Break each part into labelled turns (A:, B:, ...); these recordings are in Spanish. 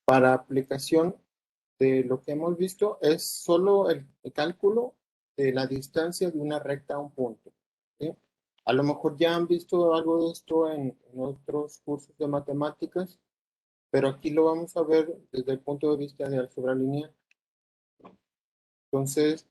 A: para aplicación de lo que hemos visto es solo el cálculo de la distancia de una recta a un punto, ¿sí? A lo mejor ya han visto algo de esto en otros cursos de matemáticas, pero aquí lo vamos a ver desde el punto de vista de álgebra lineal. Entonces,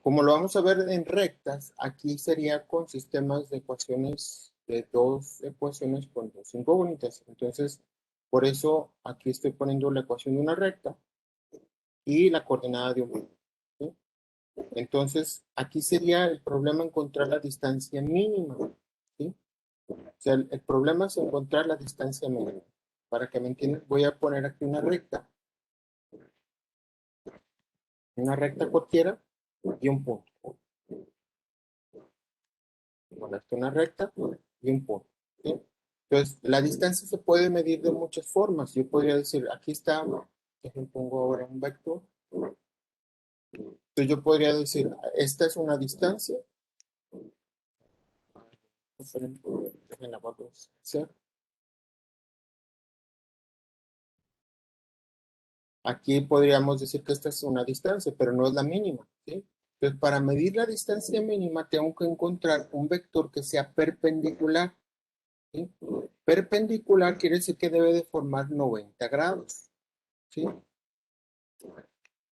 A: como lo vamos a ver en rectas, aquí sería con sistemas de ecuaciones, de dos ecuaciones con dos incógnitas. Entonces, por eso aquí estoy poniendo la ecuación de una recta y la coordenada de un punto, ¿sí? Entonces, aquí sería el problema encontrar la distancia mínima, ¿sí? O sea, el problema es encontrar la distancia mínima. Para que me entiendan, voy a poner aquí una recta cualquiera y un punto. Bueno, esto es una recta y un punto, ¿sí? Entonces, la distancia se puede medir de muchas formas. Yo podría decir, aquí está, déjenme pongo ahora un vector. Entonces, yo podría decir, esta es una distancia. Déjenla vamos a hacer. Aquí podríamos decir que esta es una distancia, pero no es la mínima, ¿sí? Entonces, para medir la distancia mínima, tengo que encontrar un vector que sea perpendicular, ¿sí? Perpendicular quiere decir que debe de formar 90 grados, ¿sí?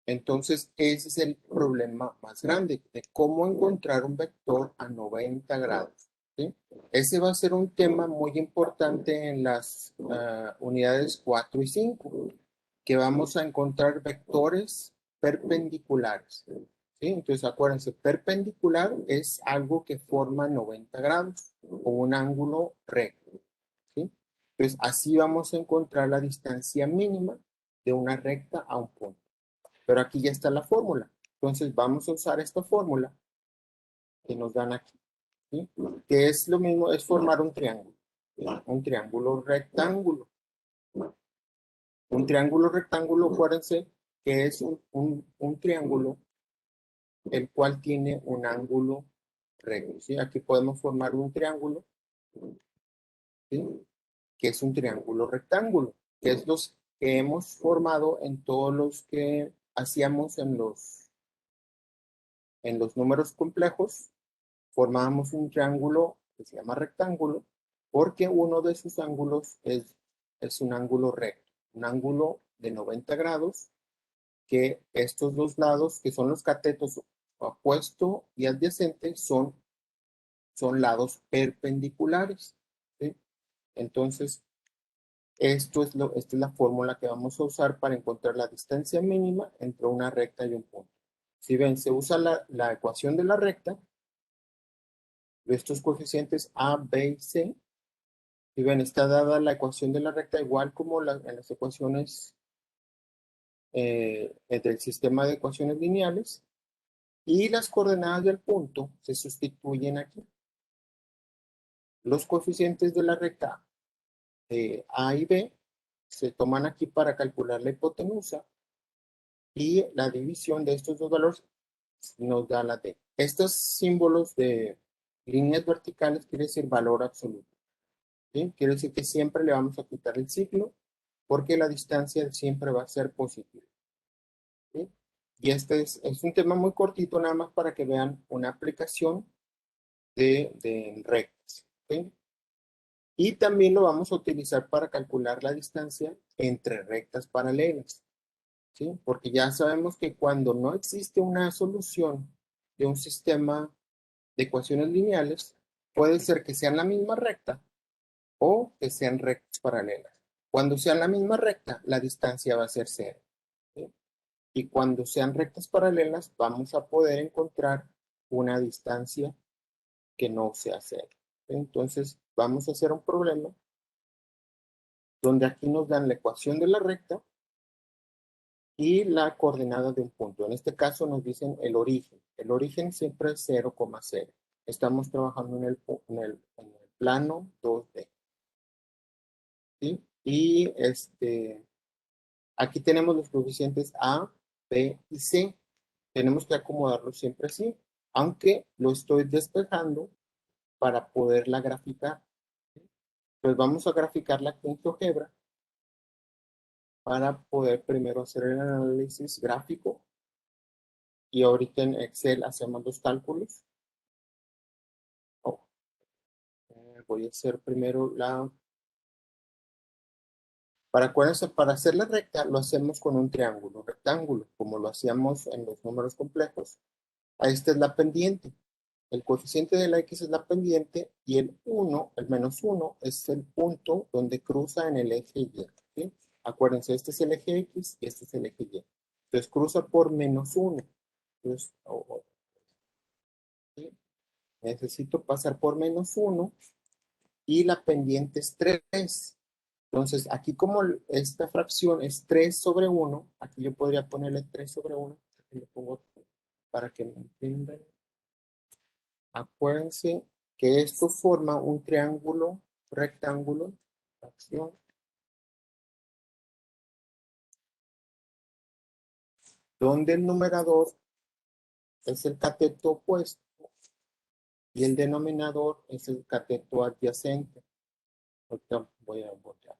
A: Entonces, ese es el problema más grande, de cómo encontrar un vector a 90 grados, ¿sí? Ese va a ser un tema muy importante en las unidades 4 y 5, que vamos a encontrar vectores perpendiculares, ¿sí? Entonces, acuérdense, perpendicular es algo que forma 90 grados o un ángulo recto, ¿sí? Entonces, así vamos a encontrar la distancia mínima de una recta a un punto. Pero aquí ya está la fórmula. Entonces, vamos a usar esta fórmula que nos dan aquí, ¿sí? Que es lo mismo, es formar un triángulo, ¿sí? Un triángulo rectángulo. Un triángulo rectángulo, acuérdense que es un triángulo el cual tiene un ángulo recto, ¿sí? Aquí podemos formar un triángulo, ¿sí? Que es un triángulo rectángulo, que es los que hemos formado en todos los que hacíamos en los números complejos. Formábamos un triángulo que se llama rectángulo porque uno de sus ángulos es un ángulo recto, un ángulo de 90 grados, que estos dos lados, que son los catetos opuesto y adyacente, son lados perpendiculares, ¿sí? Entonces, esta es la fórmula que vamos a usar para encontrar la distancia mínima entre una recta y un punto. Si ven, se usa la ecuación de la recta, de estos coeficientes A, B y C. Si ven, está dada la ecuación de la recta igual como en las ecuaciones del sistema de ecuaciones lineales. Y las coordenadas del punto se sustituyen aquí. Los coeficientes de la recta A y B se toman aquí para calcular la hipotenusa y la división de estos dos valores nos da la D. Estos símbolos de líneas verticales quiere decir valor absoluto, ¿sí? Quiere decir que siempre le vamos a quitar el signo porque la distancia siempre va a ser positiva, ¿sí? Y este es un tema muy cortito nada más para que vean una aplicación de rectas, ¿sí? Y también lo vamos a utilizar para calcular la distancia entre rectas paralelas, ¿sí? Porque ya sabemos que cuando no existe una solución de un sistema de ecuaciones lineales, puede ser que sean la misma recta o que sean rectas paralelas. Cuando sean la misma recta, la distancia va a ser cero, ¿sí? Y cuando sean rectas paralelas, vamos a poder encontrar una distancia que no sea cero. Entonces, vamos a hacer un problema donde aquí nos dan la ecuación de la recta y la coordenada de un punto. En este caso nos dicen el origen. El origen siempre es 0,0. Estamos trabajando en el plano 2D, ¿sí? Y aquí tenemos los coeficientes A, B y C. Tenemos que acomodarlos siempre así, aunque lo estoy despejando para poderla graficar. Pues vamos a graficarla aquí en GeoGebra para poder primero hacer el análisis gráfico y ahorita en Excel hacemos los cálculos. Oh, voy a hacer primero acuérdense, para hacer la recta lo hacemos con un triángulo, rectángulo, como lo hacíamos en los números complejos. Ahí esta es la pendiente. El coeficiente de la X es la pendiente y el 1, el menos 1, es el punto donde cruza en el eje Y. ¿Sí? Acuérdense, este es el eje X y este es el eje Y. Entonces cruza por menos 1. Entonces, ¿sí? Necesito pasar por menos 1 y la pendiente es 3. Entonces, aquí como esta fracción es 3 sobre 1, aquí yo podría ponerle 3 sobre 1. Aquí le pongo para que me entiendan. Acuérdense que esto forma un triángulo rectángulo, fracción, donde el numerador es el cateto opuesto y el denominador es el cateto adyacente. Ahorita voy a voltear.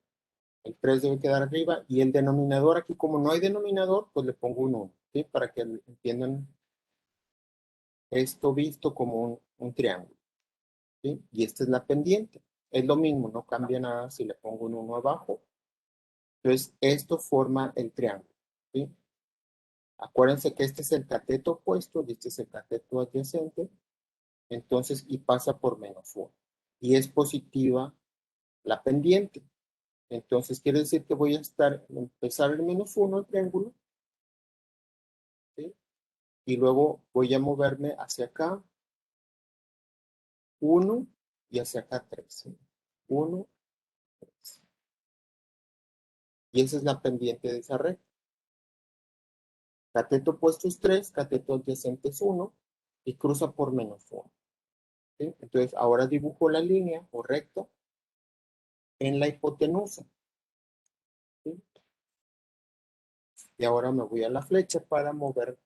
A: El 3 debe quedar arriba y el denominador aquí, como no hay denominador, pues le pongo un 1, ¿sí? Para que entiendan esto visto como un triángulo, ¿sí? Y esta es la pendiente. Es lo mismo, no cambia nada si le pongo un 1 abajo. Entonces, esto forma el triángulo, ¿sí? Acuérdense que este es el cateto opuesto y este es el cateto adyacente. Entonces, y pasa por menos 1. Y es positiva la pendiente. Entonces, quiere decir que voy a empezar el menos 1 el triángulo, ¿sí? Y luego voy a moverme hacia acá, 1 y hacia acá 3. ¿Sí? 1, 3. Y esa es la pendiente de esa recta. Cateto opuesto es 3, cateto adyacente es 1 y cruza por menos 1. ¿Sí? Entonces, ahora dibujo la línea o recta en la hipotenusa. ¿Sí? Y ahora me voy a la flecha para mover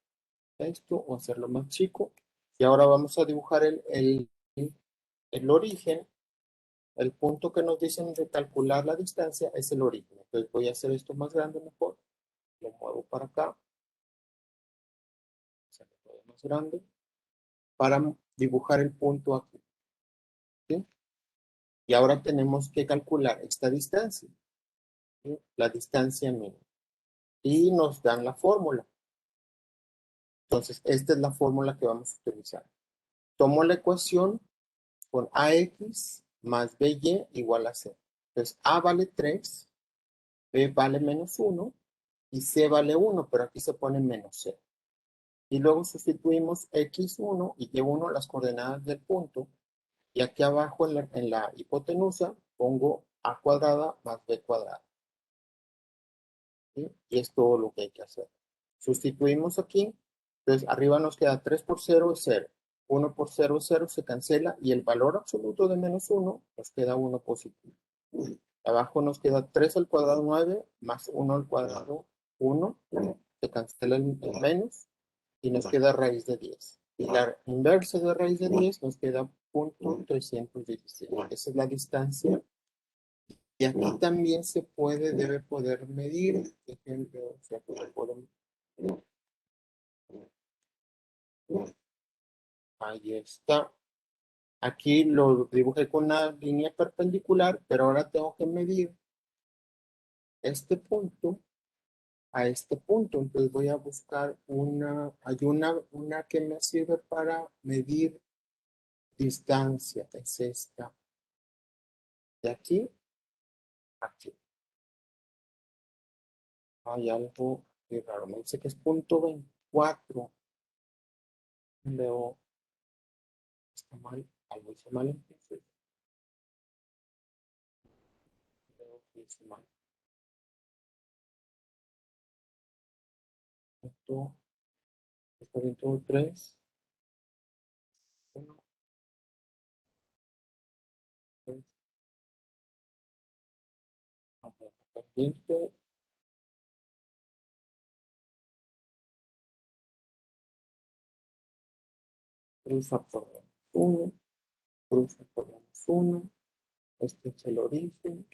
A: esto o hacerlo más chico. Y ahora vamos a dibujar el origen. El punto que nos dicen de calcular la distancia es el origen. Entonces voy a hacer esto más grande mejor. Lo muevo para acá. Se me puede más grande. Para dibujar el punto aquí. ¿Sí? Y ahora tenemos que calcular esta distancia. ¿Sí? La distancia mínima. Y nos dan la fórmula. Entonces, esta es la fórmula que vamos a utilizar. Tomo la ecuación con AX más BY igual a C. Entonces, A vale 3, B vale menos 1 y C vale 1, pero aquí se pone menos C. Y luego sustituimos X1 y Y1 las coordenadas del punto. Y aquí abajo en la hipotenusa pongo A cuadrada más B cuadrada. ¿Sí? Y es todo lo que hay que hacer. Sustituimos aquí. Entonces, arriba nos queda 3 por 0 es 0. 1 por 0 es 0, se cancela. Y el valor absoluto de menos 1 nos queda 1 positivo. Abajo nos queda 3 al cuadrado 9 más 1 al cuadrado 1. Se cancela el menos y nos queda raíz de 10. Y la inversa de raíz de 10 nos queda punto 316. Esa es la distancia. Y aquí también debe poder medir. Ejemplo, ahí está. Aquí lo dibujé con una línea perpendicular, pero ahora tengo que medir este punto a este punto. Entonces voy a buscar hay una que me sirve para medir distancia. Es esta. De aquí a aquí. Hay algo muy raro. Me dice que es punto 24. Leo, está mal. Algo hice mal entonces. Leo que hice mal. Esto está dentro 3. 1, 3. Pendiente. Cruza por 1. Cruza por 1. Este es el origen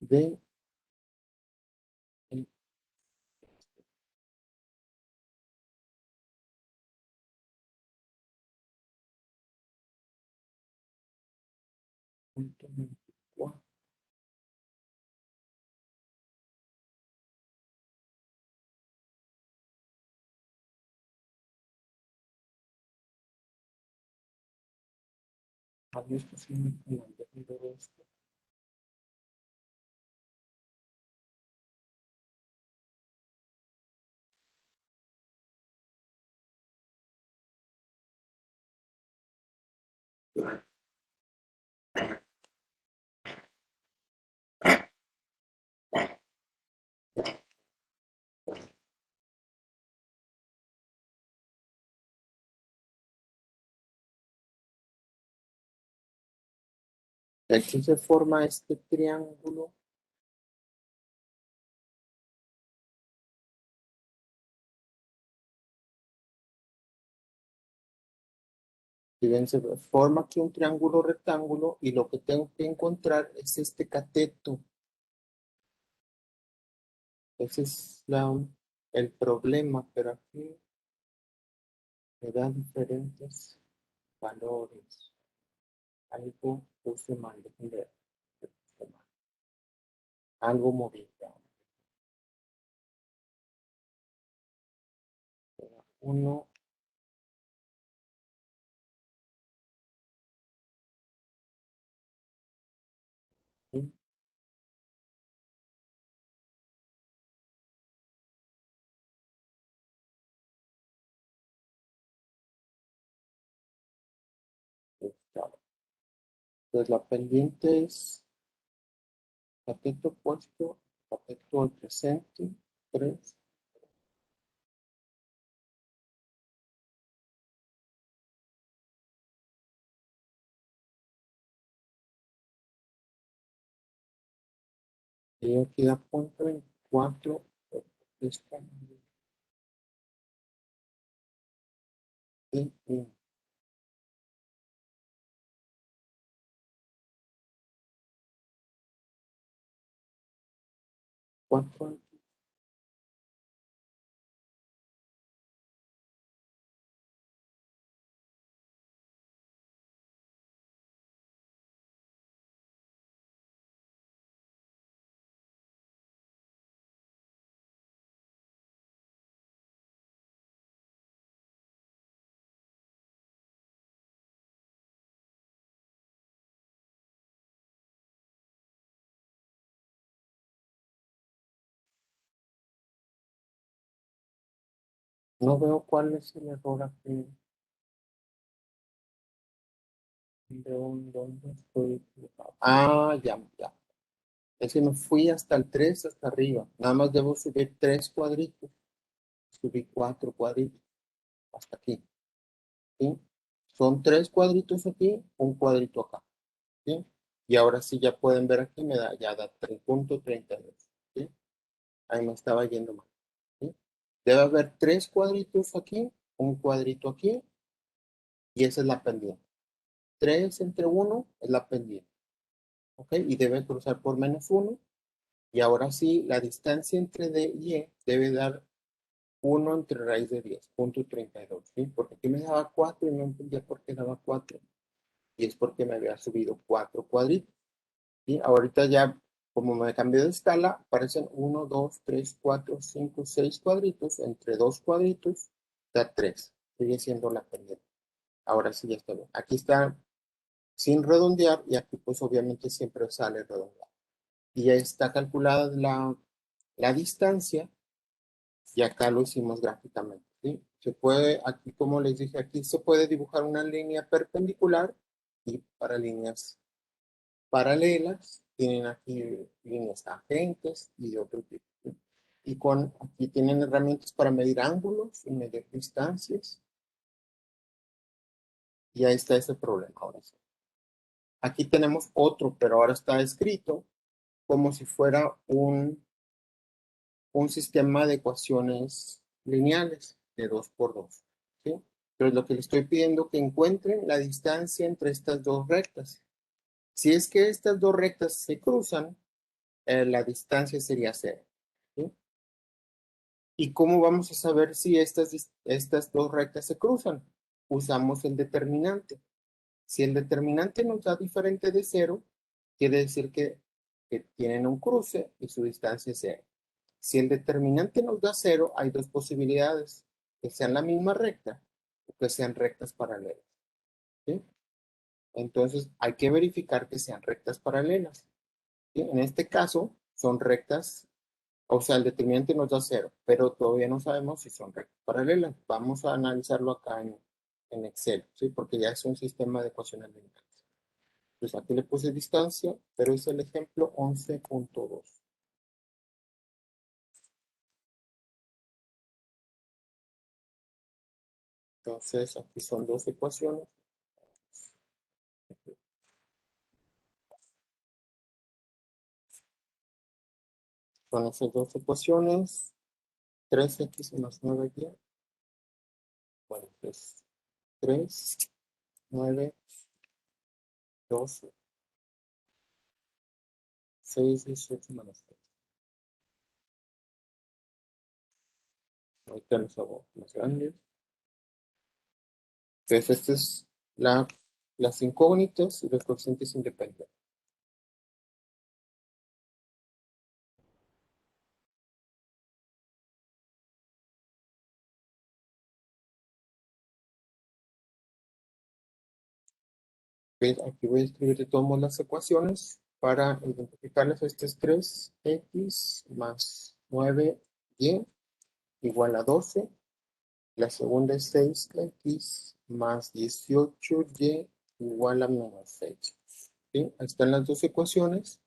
A: de el punto 24. Ahí está señalando esto. Aquí se forma este triángulo. Fíjense, forma aquí un triángulo rectángulo y lo que tengo que encontrar es este cateto. Ese es el problema, pero aquí me da diferentes valores. Algo puse mal, déjenme ver. Puse mal. Algo movido. Uno, y claro. Entonces la pendiente es cateto opuesto, cateto adyacente, 3. Y aquí da punto en 4. Y 4. No veo cuál es el error aquí. ¿Dónde estoy equivocado? Ah, ya. Es que me fui hasta el 3 hasta arriba. Nada más debo subir 3 cuadritos. Subí 4 cuadritos hasta aquí. ¿Sí? Son 3 cuadritos aquí, un cuadrito acá. ¿Sí? Y ahora sí ya pueden ver aquí, ya da 3.32. ¿Sí? Ahí me estaba yendo mal. ¿Sí? Debe haber 3 cuadritos aquí, un cuadrito aquí, y esa es la pendiente. 3 entre uno es la pendiente. ¿Ok? Y debe cruzar por -1. Y ahora sí, la distancia entre D y E debe dar 1 entre raíz de 10.32. ¿Sí? Porque aquí me daba 4 y no entendía por qué daba 4. Y es porque me había subido 4 cuadritos. ¿Sí? Ahorita ya, como me cambié de escala, aparecen 1, 2, 3, 4, 5, 6 cuadritos. Entre 2 cuadritos da 3. Sigue siendo la pendiente. Ahora sí ya está bien. Aquí está sin redondear y aquí pues obviamente siempre sale redondeado. Y ya está calculada la distancia y acá lo hicimos gráficamente. ¿Sí? Se puede, aquí como les dije, aquí se puede dibujar una línea perpendicular y para líneas paralelas tienen aquí líneas tangentes y de otro tipo. ¿Sí? Y aquí tienen herramientas para medir ángulos y medir distancias. Y ahí está ese problema ahora sí. Aquí tenemos otro, pero ahora está escrito como si fuera un sistema de ecuaciones lineales de 2 por 2. ¿Sí? Pero lo que le estoy pidiendo que encuentren la distancia entre estas dos rectas. Si es que estas dos rectas se cruzan, la distancia sería cero. ¿Sí? ¿Y cómo vamos a saber si estas dos rectas se cruzan? Usamos el determinante. Si el determinante nos da diferente de cero, quiere decir que tienen un cruce y su distancia es cero. Si el determinante nos da cero, hay dos posibilidades, que sean la misma recta o que sean rectas paralelas. ¿Sí? Entonces, hay que verificar que sean rectas paralelas. ¿Sí? En este caso, son rectas, o sea, el determinante nos da cero, pero todavía no sabemos si son rectas paralelas. Vamos a analizarlo acá en Excel, ¿sí? Porque ya es un sistema de ecuaciones lineales. Entonces, aquí le puse distancia, pero es el ejemplo 11.2. Entonces, aquí son dos ecuaciones. Con esas dos ecuaciones, 3x más 9y. Bueno, pues 3, 9, 12, 6, 18 menos 3. Ahorita los hago más grandes. Entonces, esta es las incógnitas y los coeficientes independientes. ¿Ves? Aquí voy a escribir de todos modos las ecuaciones para identificarlas. Este es 3x más 9y igual a 12. La segunda es 6x más 18y igual a menos 6. ¿Sí? Ahí están las dos ecuaciones.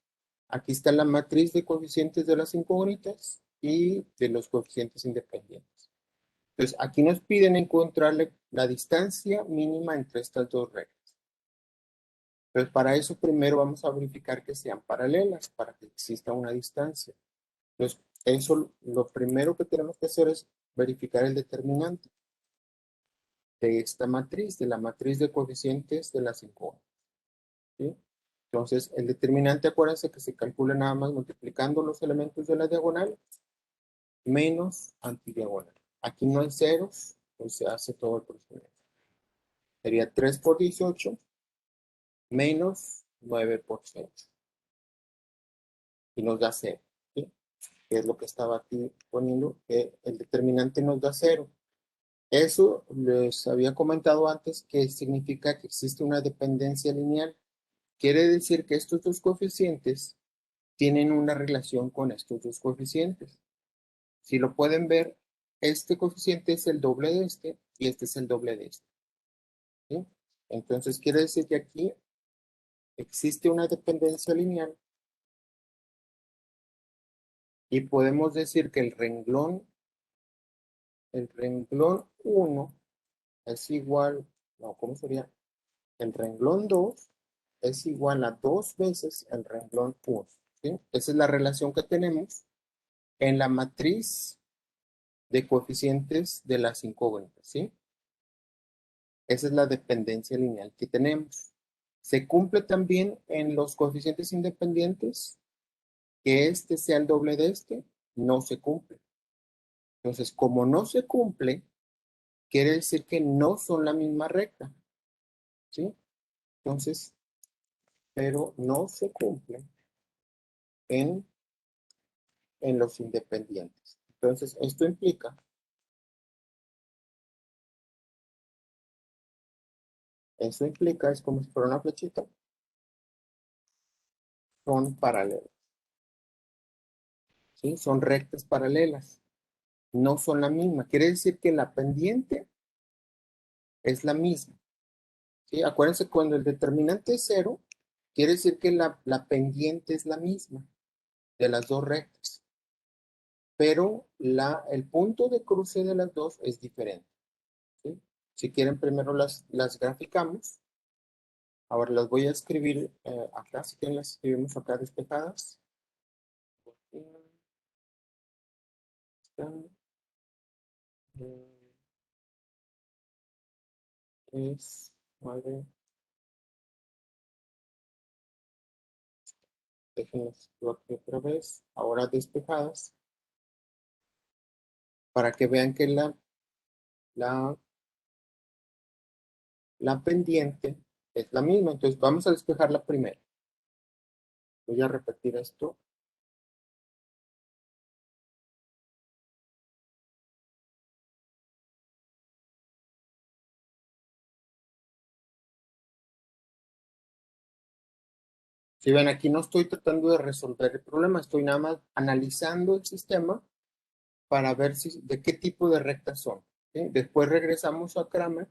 A: Aquí está la matriz de coeficientes de las incógnitas y de los coeficientes independientes. Entonces, aquí nos piden encontrarle la distancia mínima entre estas dos rectas. Entonces, para eso primero vamos a verificar que sean paralelas para que exista una distancia. Entonces, eso lo primero que tenemos que hacer es verificar el determinante de esta matriz, de la matriz de coeficientes de las incógnitas. ¿Sí? Entonces, el determinante, acuérdense que se calcula nada más multiplicando los elementos de la diagonal menos antidiagonal. Aquí no hay ceros, pues se hace todo el procedimiento. Sería 3 por 18 menos 9 por 6. Y nos da 0. ¿Sí? Que es lo que estaba aquí poniendo, que el determinante nos da 0. Eso les había comentado antes que significa que existe una dependencia lineal. Quiere decir que estos dos coeficientes tienen una relación con estos dos coeficientes. Si lo pueden ver, este coeficiente es el doble de este y este es el doble de este. ¿Sí? Entonces quiere decir que aquí existe una dependencia lineal y podemos decir que el renglón 1 es igual, no, ¿cómo sería? El renglón 2 es igual a 2 veces el renglón 1. ¿Sí? Esa es la relación que tenemos en la matriz de coeficientes de las incógnitas. ¿Sí? Esa es la dependencia lineal que tenemos. Se cumple también en los coeficientes independientes, que este sea el doble de este, no se cumple. Entonces, como no se cumple, quiere decir que no son la misma recta. ¿Sí? Entonces, pero no se cumple en, en los independientes. Entonces, esto implica, es como si fuera una flechita, son paralelas. ¿Sí? Son rectas paralelas. No son la misma. Quiere decir que la pendiente es la misma. ¿Sí? Acuérdense, cuando el determinante es cero, quiere decir que la pendiente es la misma de las dos rectas. Pero el punto de cruce de las dos es diferente. ¿Sí? Si quieren, primero las graficamos. Ahora las voy a escribir acá, si quieren las escribimos acá despejadas. 3, 9. Déjenlas aquí otra vez, ahora despejadas, para que vean que la, la pendiente es la misma. Entonces vamos a despejarla primero. Voy a repetir esto. Si ven, aquí no estoy tratando de resolver el problema, estoy nada más analizando el sistema para ver de qué tipo de rectas son. ¿Sí? Después regresamos a Kramer,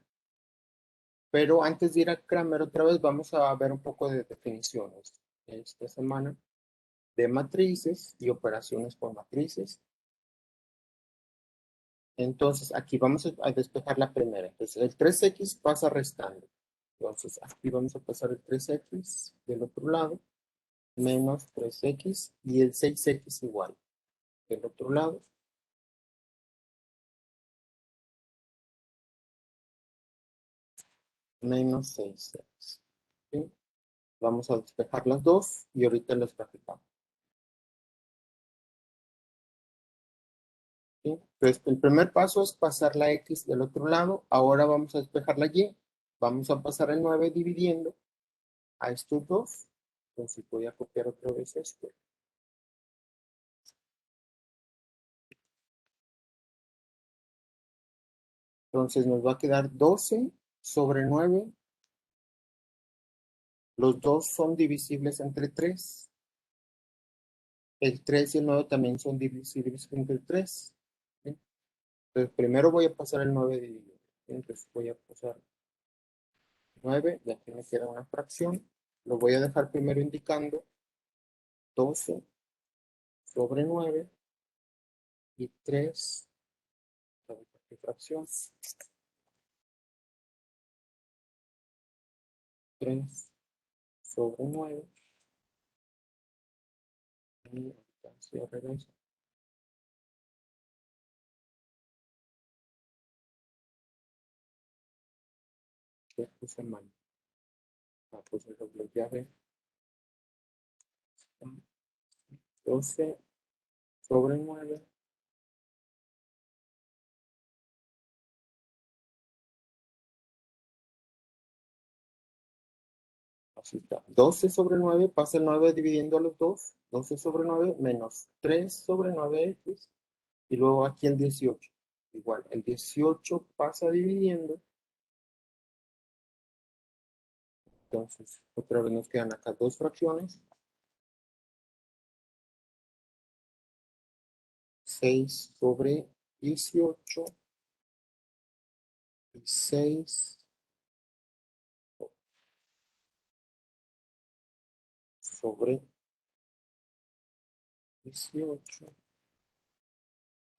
A: pero antes de ir a Kramer otra vez vamos a ver un poco de definiciones esta semana de matrices y operaciones por matrices. Entonces, aquí vamos a despejar la primera. Entonces, el 3x pasa restando. Entonces, aquí vamos a pasar el 3x del otro lado, menos 3x y el 6x igual. Del otro lado, menos 6x. ¿Sí? Vamos a despejar las dos y ahorita las graficamos. ¿Sí? Entonces, el primer paso es pasar la x del otro lado. Ahora vamos a despejar la y. Vamos a pasar el 9 dividiendo a estos dos. Entonces, voy a copiar otra vez esto. Entonces nos va a quedar 12 sobre 9. Los dos son divisibles entre 3. El 3 y el 9 también son divisibles entre 3. ¿Sí? Entonces primero voy a pasar el 9 dividido. Entonces voy a pasar 9, ya que me queda una fracción. Lo voy a dejar primero indicando 12 sobre 9 y 3, fracción, 3 sobre 9. Y entonces regreso. ¿Qué puse mal? Puse el doble llave. 12 sobre 9. Así está. 12 sobre 9 pasa el 9 dividiendo a los dos. 12 sobre 9 menos 3 sobre 9x. Y luego aquí el 18. Igual, el 18 pasa dividiendo. Entonces, otra vez nos quedan acá dos fracciones. 6 sobre 18 y 6 sobre 18.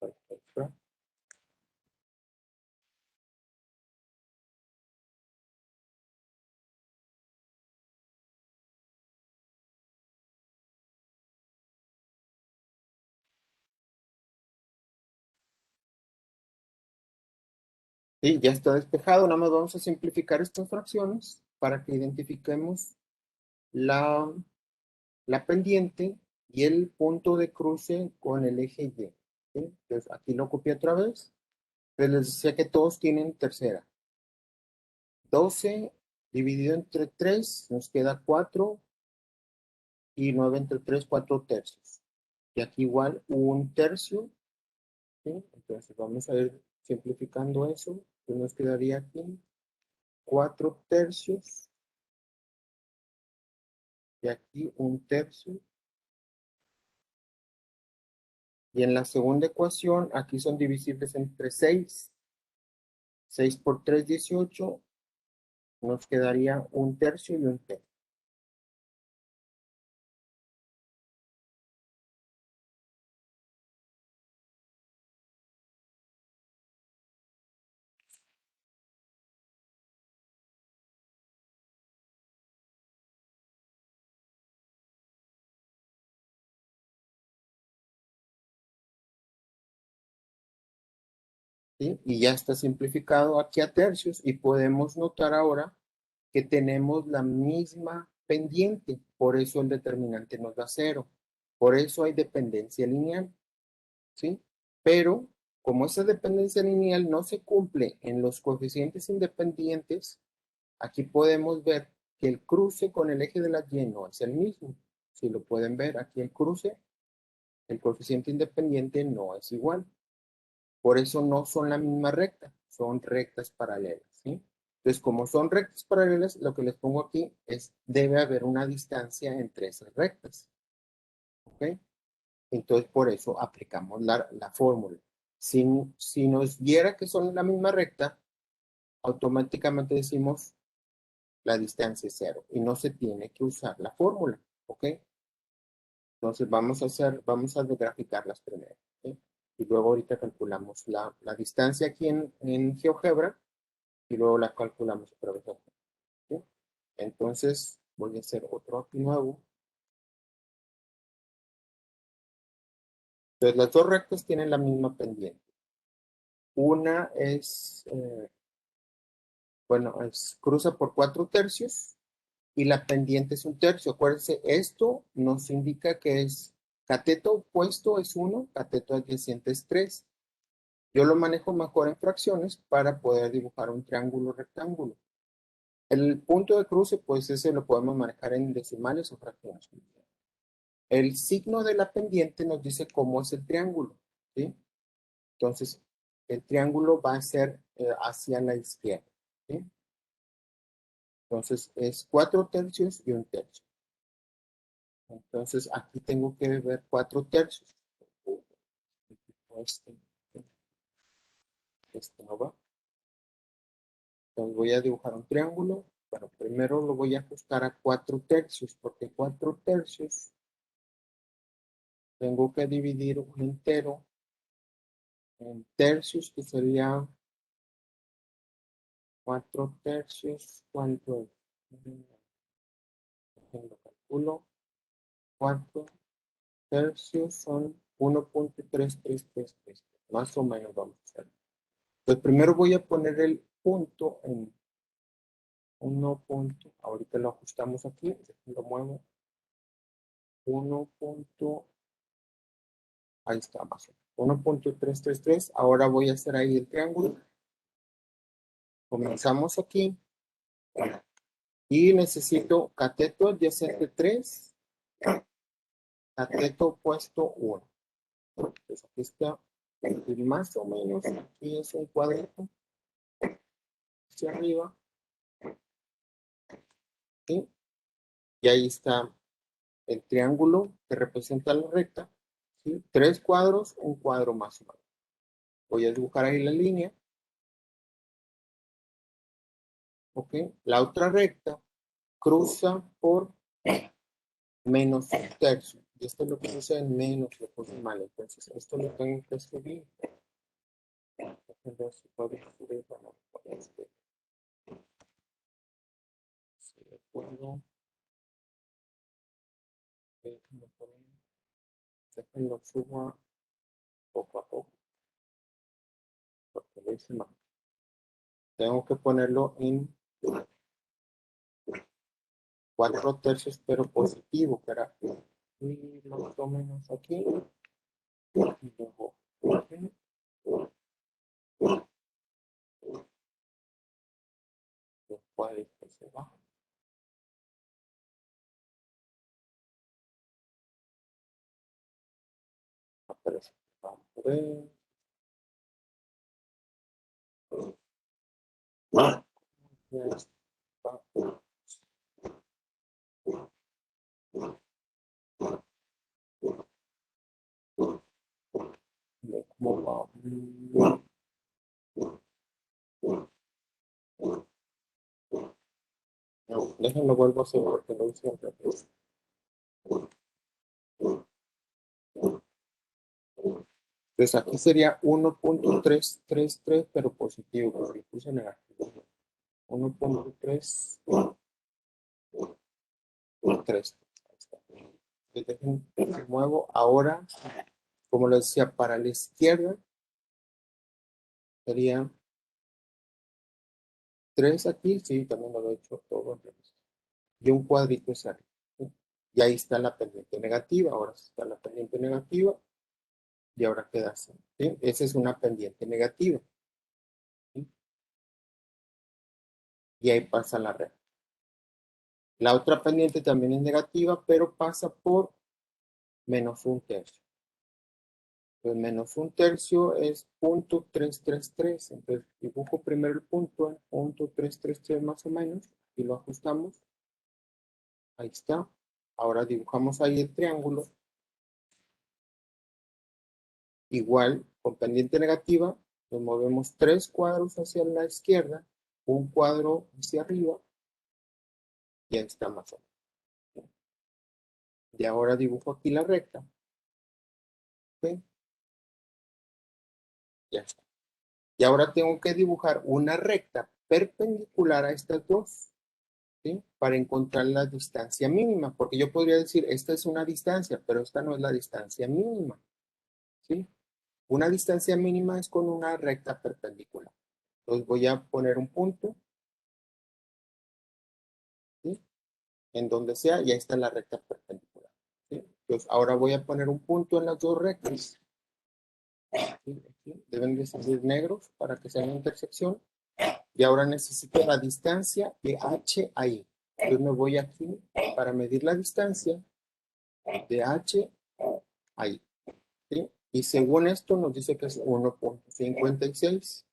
A: Perfecto. Y ya está despejado. Nada más vamos a simplificar estas fracciones para que identifiquemos la pendiente y el punto de cruce con el eje Y. ¿Sí? Entonces aquí lo copié otra vez. Entonces les decía que todos tienen tercera. 12 dividido entre 3 nos queda 4 y 9 entre 3, 4 tercios. Y aquí igual un tercio. ¿Sí? Entonces vamos a ir simplificando eso. Entonces nos quedaría aquí 4 tercios y aquí un tercio. Y en la segunda ecuación, aquí son divisibles entre 6. 6 por 3, 18. Nos quedaría un tercio y un tercio. ¿sí? Y ya está simplificado aquí a tercios y podemos notar ahora que tenemos la misma pendiente, por eso el determinante nos da 0. Por eso hay dependencia lineal, ¿sí? Pero como esa dependencia lineal no se cumple en los coeficientes independientes, aquí podemos ver que el cruce con el eje de la Y no es el mismo. Si lo pueden ver, aquí el cruce, el coeficiente independiente no es igual. Por eso no son la misma recta, son rectas paralelas, ¿sí? Entonces, como son rectas paralelas, lo que les pongo aquí es, debe haber una distancia entre esas rectas, ¿ok? Entonces, por eso aplicamos la fórmula. Si nos diera que son la misma recta, automáticamente decimos la distancia es 0 y no se tiene que usar la fórmula, ¿ok? Entonces, vamos a graficarlas primero, ¿ok? Y luego ahorita calculamos la distancia aquí en GeoGebra y luego la calculamos otra vez aquí, ¿sí? Entonces, voy a hacer otro aquí nuevo. Entonces, las dos rectas tienen la misma pendiente. Una es, bueno, cruza por 4/3 y la pendiente es 1/3. Acuérdense, esto nos indica que es cateto opuesto es 1, cateto adyacente es 3. Yo lo manejo mejor en fracciones para poder dibujar un triángulo rectángulo. El punto de cruce, pues ese lo podemos manejar en decimales o fracciones. El signo de la pendiente nos dice cómo es el triángulo, ¿sí? Entonces, el triángulo va a ser hacia la izquierda, ¿sí? Entonces, es 4/3 y 1/3. Entonces, aquí tengo que ver 4/3. Este, este no va. Entonces, voy a dibujar un triángulo. Bueno, primero lo voy a ajustar a 4/3, porque 4/3 tengo que dividir un entero en tercios, que sería 4/3. ¿Cuánto es? Lo calculo. 4/3 son 1.3333. Más o menos vamos a hacer. Entonces, primero voy a poner el punto en 1. Ahorita lo ajustamos aquí. Lo muevo. 1. Ahí está, más o menos. 1.333. Ahora voy a hacer ahí el triángulo. Comenzamos aquí. Y necesito cateto adyacente 3, cateto opuesto 1. Entonces aquí está. Y más o menos aquí es un cuadrito hacia arriba. ¿Sí? Y ahí está el triángulo que representa la recta. ¿Sí? 3 cuadros, un cuadro más o menos. Voy a dibujar ahí la línea. ¿Ok? La otra recta cruza por menos 1/3. Y esto es lo que puse en menos, lo puse mal. Entonces, esto lo tengo que escribir. Entonces, puedo escribir, bueno, si recuerdo, déjenlo subo poco a poco, porque lo hice mal. Tengo que ponerlo en 4/3, pero positivo, para y lo menos aquí. Y luego aquí. Después que se va. Aparece. Vamos a ver. Ya está. ¿Cómo va? No, déjenlo vuelvo a hacer porque lo hice al revés. Entonces aquí sería 1.333, pero positivo, porque puse negativo. 1.333. Entonces dejen, muevo ahora, como lo decía, para la izquierda, Sería 3 aquí, sí, también lo he hecho todo al revés. Y un cuadrito es arriba. ¿Sí? Y ahí está la pendiente negativa, ahora está la pendiente negativa y ahora queda así. ¿Sí? Esa es una pendiente negativa. ¿Sí? Y ahí pasa la recta. La otra pendiente también es negativa, pero pasa por menos un tercio. Pues menos un tercio es punto 333. Entonces dibujo primero el punto en punto 333 más o menos y lo ajustamos. Ahí está. Ahora dibujamos ahí el triángulo. Igual, con pendiente negativa, nos movemos 3 cuadros hacia la izquierda, un cuadro hacia arriba y ahí está más o menos. Y ahora dibujo aquí la recta. ¿Sí? Ya está. Y ahora tengo que dibujar una recta perpendicular a estas dos. ¿Sí? Para encontrar la distancia mínima, porque yo podría decir, esta es una distancia, pero esta no es la distancia mínima. ¿Sí? Una distancia mínima es con una recta perpendicular. Entonces voy a poner un punto, ¿sí? En donde sea, y ahí está la recta perpendicular. ¿Sí? Entonces ahora voy a poner un punto en las dos rectas. ¿Sí? Aquí deben de ser negros para que sea una intersección. Y ahora necesito la distancia de H ahí. Entonces me voy aquí para medir la distancia de H ahí. ¿Sí? Y según esto nos dice que es 1.56.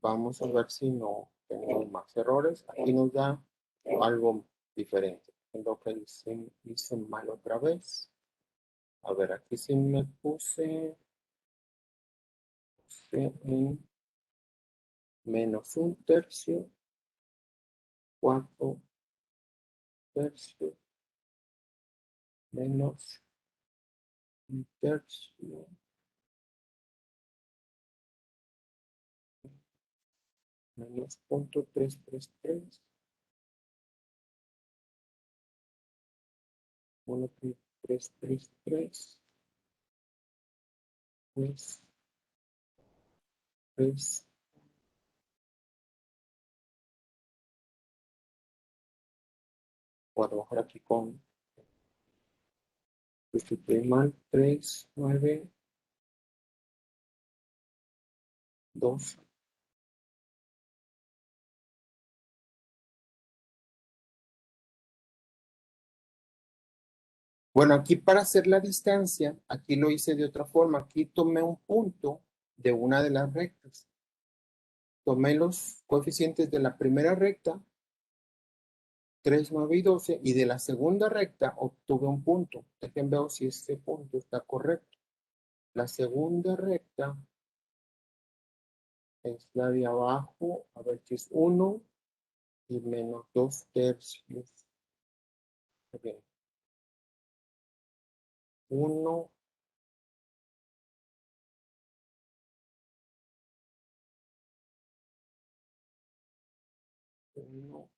A: Vamos a ver si no tenemos más errores. Aquí nos da algo diferente. Lo que hice mal otra vez. A ver, aquí sí me puse en menos un tercio, cuatro tercios, menos un tercio, menos punto 333, 1.333, pues 3. Voy a trabajar aquí con, estoy mal, 3, 9, 2. Bueno, aquí para hacer la distancia, aquí lo hice de otra forma. Aquí tomé un punto de una de las rectas. Tomé los coeficientes de la primera recta, 3, 9 y 12, y de la segunda recta obtuve un punto. Dejen ver si este punto está correcto. La segunda recta es la de abajo, a ver si es 1 y menos 2 tercios. Bien. 1, 1,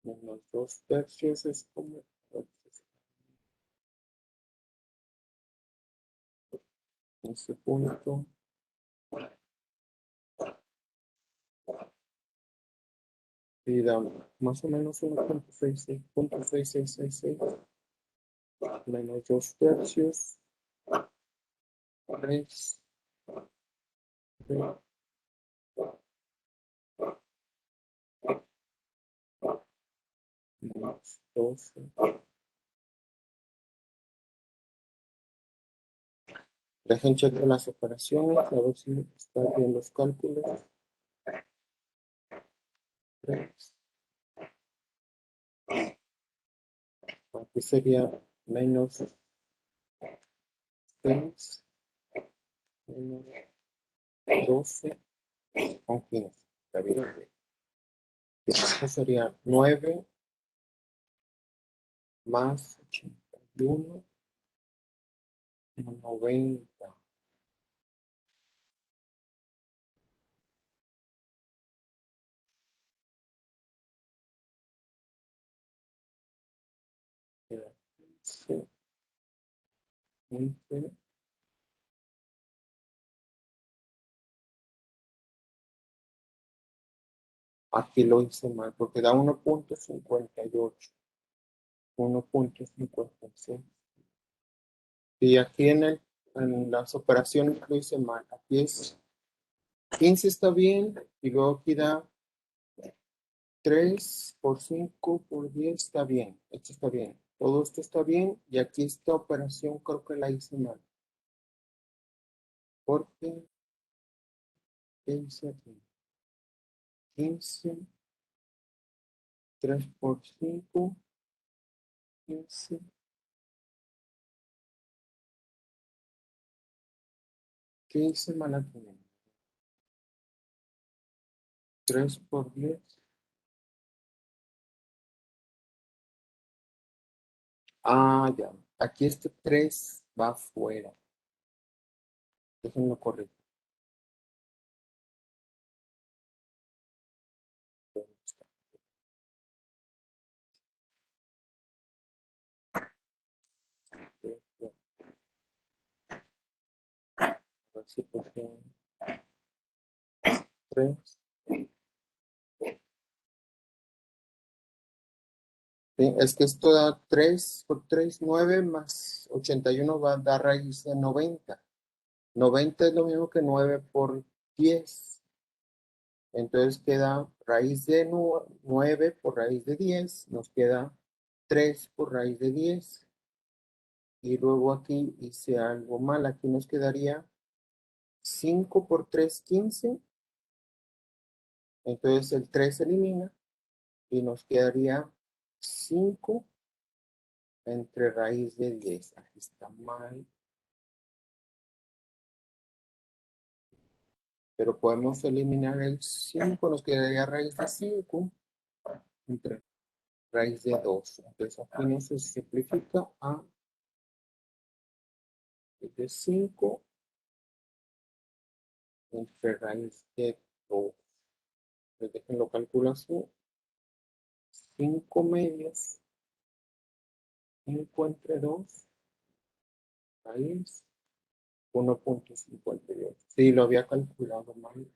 A: menos 2 tercios es como ese punto. Y da más o menos 1.6666 menos 2 tercios, 3, menos 12. Dejen checar las operaciones, a ver si están bien los cálculos. 3. Aquí sería menos 6, menos 12 con 15. Está bien. Esto sería 9 más 81, 90. Sí, 15, Aquí lo hice mal porque da 1.58. 1.56. Y aquí en las operaciones lo hice mal. Aquí es 15 está bien. Y luego aquí da 3 por 5 por 10 está bien. Esto está bien. Todo esto está bien. Y aquí esta operación creo que la hice mal. Porque, ¿qué hice aquí? 15, 3 por 5, 15. ¿Qué hice mal aquí? 3 por 10. Ah, ya. Aquí este 3 va afuera. Déjenlo corregir. Así porque 3. Sí, es que esto da 3 por 3 9 más 81 va a dar raíz de 90. 90 es lo mismo que 9 por 10. Entonces queda raíz de 9 por raíz de 10. Nos queda 3 por raíz de 10. Y luego aquí hice algo mal. Aquí nos quedaría 5 por 3 15. Entonces el 3 se elimina y nos quedaría 5 entre raíz de 10. Aquí está mal. Pero podemos eliminar el 5, nos quedaría raíz de 5 entre raíz de 2. Entonces aquí nos se simplifica a de 5 entre raíz de 2. Entonces déjenlo calcular así. 5 medios, 5 entre 2, raíz 1.58. Sí, lo había calculado mal.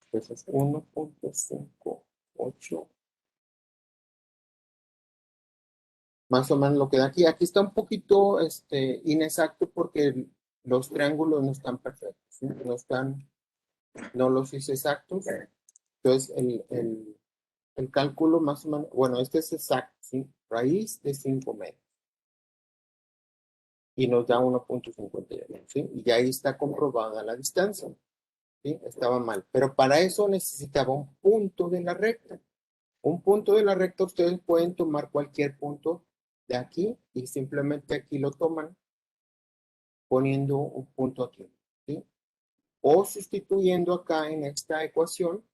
A: Entonces 1.58. Más o menos lo que da aquí. Aquí está un poquito inexacto porque los triángulos no están perfectos, ¿sí? No los hice exactos. Entonces, el cálculo más o menos, bueno, este es exacto, ¿sí? Raíz de 5 metros. Y nos da 1.58, ¿sí? Y ya ahí está comprobada la distancia, ¿sí? Estaba mal. Pero para eso necesitaba un punto de la recta. Un punto de la recta, ustedes pueden tomar cualquier punto de aquí y simplemente aquí lo toman poniendo un punto aquí, ¿sí? O sustituyendo acá en esta ecuación,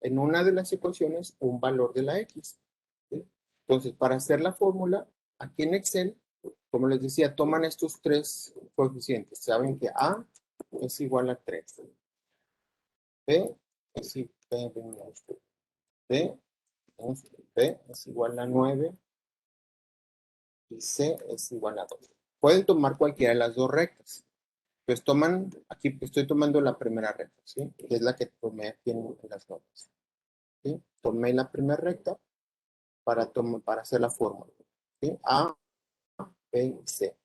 A: en una de las ecuaciones, un valor de la X, ¿sí? Entonces, para hacer la fórmula, aquí en Excel, como les decía, toman estos tres coeficientes. Saben que A es igual a 3. B es igual B, B es igual a 9 y C es igual a 2. Pueden tomar cualquiera de las dos rectas. Pues toman, aquí estoy tomando la primera recta, ¿sí? Que es la que tomé aquí en las notas, ¿sí? Tomé la primera recta para hacer la fórmula, ¿sí? A, B y C.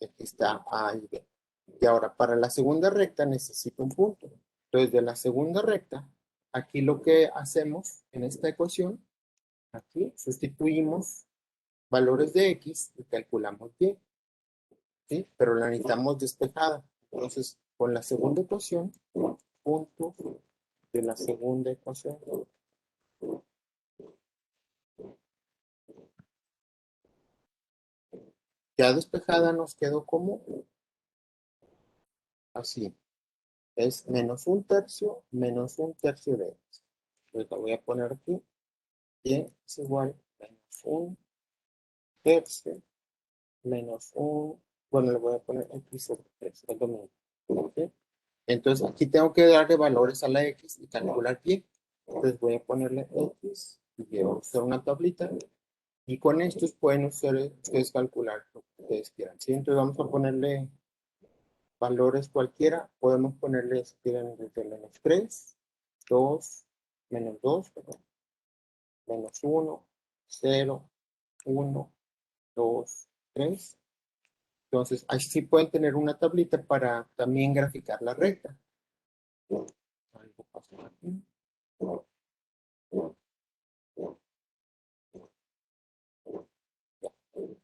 A: Aquí está A y B. Y ahora, para la segunda recta necesito un punto. Entonces, de la segunda recta, aquí lo que hacemos en esta ecuación, aquí sustituimos valores de X y calculamos Y, ¿sí? Pero la necesitamos despejada. Entonces, con la segunda ecuación, punto de la segunda ecuación. Ya despejada nos quedó como así. Es menos un tercio de X. Entonces lo voy a poner aquí. Y es igual a menos un tercio menos un. Bueno, le voy a poner X sobre 3. Es lo mismo. ¿Sí? Entonces aquí tengo que darle valores a la X y calcular Y. Entonces voy a ponerle X y voy a usar una tablita. Y con estos pueden ustedes calcular lo que ustedes quieran. ¿Sí? Entonces vamos a ponerle valores cualquiera. Podemos ponerle, si quieren, desde menos 3 2, menos 2, perdón, menos 1, 0, 1, 2, 3. Entonces, así pueden tener una tablita para también graficar la recta. Algo pasó aquí.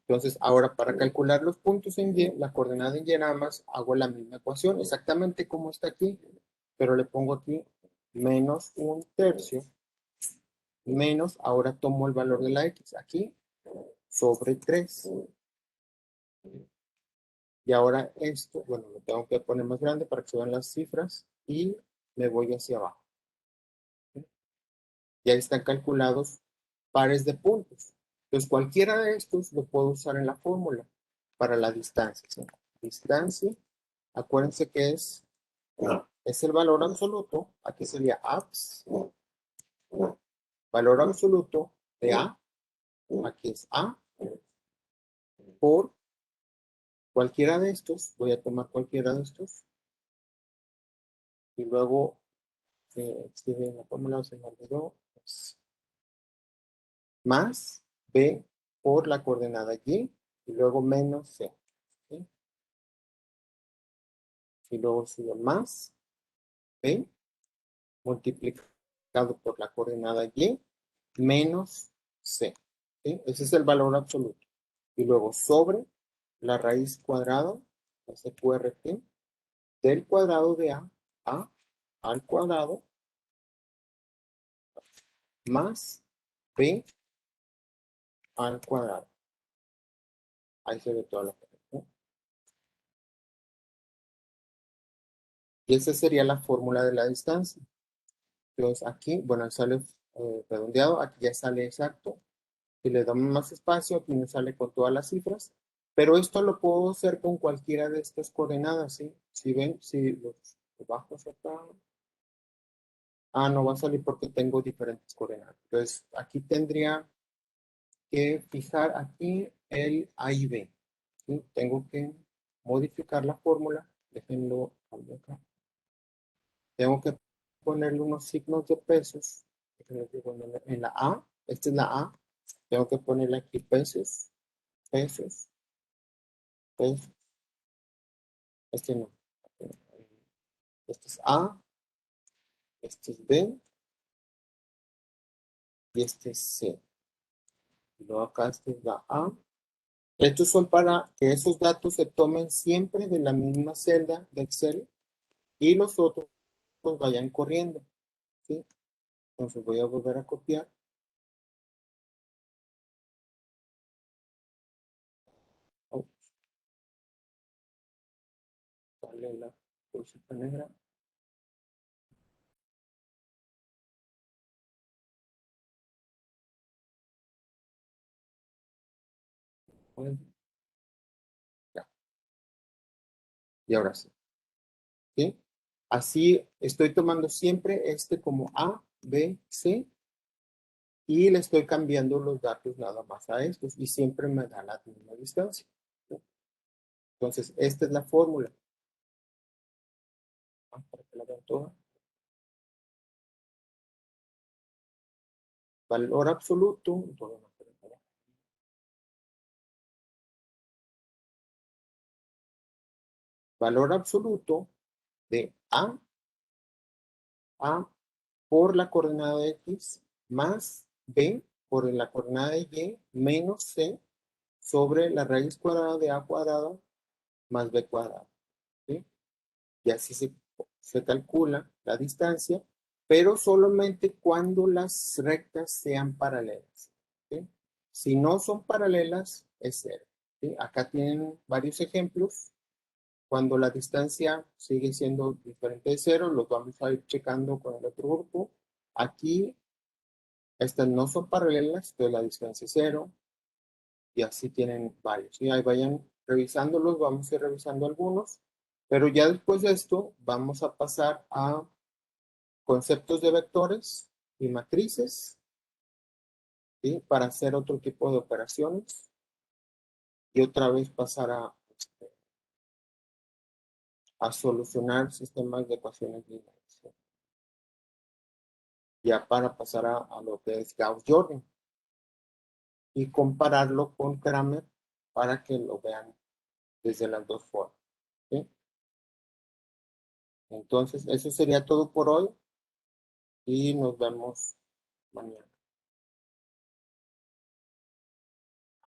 A: Entonces, ahora para calcular los puntos en Y, la coordenada en Y nada más hago la misma ecuación, exactamente como está aquí, pero le pongo aquí menos 1/3 menos, ahora tomo el valor de la X aquí, sobre 3. Y ahora esto, bueno, lo tengo que poner más grande para que se vean las cifras y me voy hacia abajo. Y ahí están calculados pares de puntos. Entonces, cualquiera de estos lo puedo usar en la fórmula para la distancia. ¿Sí? Distancia, acuérdense que es el valor absoluto, aquí sería abs, valor absoluto de A, aquí es A, por cualquiera de estos, voy a tomar cualquiera de estos, y luego, escribe en la fórmula, se me olvidó, es más B por la coordenada Y, y luego menos C. ¿Sí? Y luego sigue más B multiplicado por la coordenada Y menos C. ¿Sí? Ese es el valor absoluto. Y luego sobre la raíz cuadrada, SQRT, del cuadrado de A al cuadrado, más B al cuadrado. Ahí se ve toda la cosa, ¿no? Y esa sería la fórmula de la distancia. Entonces aquí, bueno, sale redondeado, aquí ya sale exacto. Si le damos más espacio, aquí me sale con todas las cifras. Pero esto lo puedo hacer con cualquiera de estas coordenadas, ¿sí? Si ven, si los bajo hacia acá. Ah, no va a salir porque tengo diferentes coordenadas. Entonces, aquí tendría que fijar aquí el A y B. ¿Sí? Tengo que modificar la fórmula. Déjenlo acá. Tengo que ponerle unos signos de pesos. En la A, esta es la A. Tengo que ponerle aquí pesos, pesos, pesos. Este no. Este es A, este es B y este es C. Y luego acá este es la A. Estos son para que esos datos se tomen siempre de la misma celda de Excel y los otros vayan corriendo. ¿Sí? Entonces voy a volver a copiar. Oh, sale la cosita negra. Bueno, ya. Y ahora sí. ¿Sí? Así estoy tomando siempre este como A, B, C y le estoy cambiando los datos nada más a estos y siempre me da la misma distancia. ¿Sí? Entonces, esta es la fórmula. Para que la vean toda. Valor absoluto. Valor absoluto de A por la coordenada de X más B por la coordenada de Y menos C sobre la raíz cuadrada de A cuadrado más B cuadrado. ¿Sí? Y así se calcula la distancia, pero solamente cuando las rectas sean paralelas. ¿Sí? Si no son paralelas, es cero. ¿Sí? Acá tienen varios ejemplos. Cuando la distancia sigue siendo diferente de cero, los vamos a ir checando con el otro grupo. Aquí, estas no son paralelas, entonces la distancia es cero. Y así tienen varios. Y ahí vayan revisándolos, vamos a ir revisando algunos. Pero ya después de esto, vamos a pasar a conceptos de vectores y matrices, ¿sí? Para hacer otro tipo de operaciones. Y otra vez pasar a solucionar sistemas de ecuaciones lineales. ya para pasar a lo que es Gauss-Jordan y compararlo con Kramer para que lo vean desde las dos formas. ¿Sí? Entonces, eso sería todo por hoy y nos vemos mañana.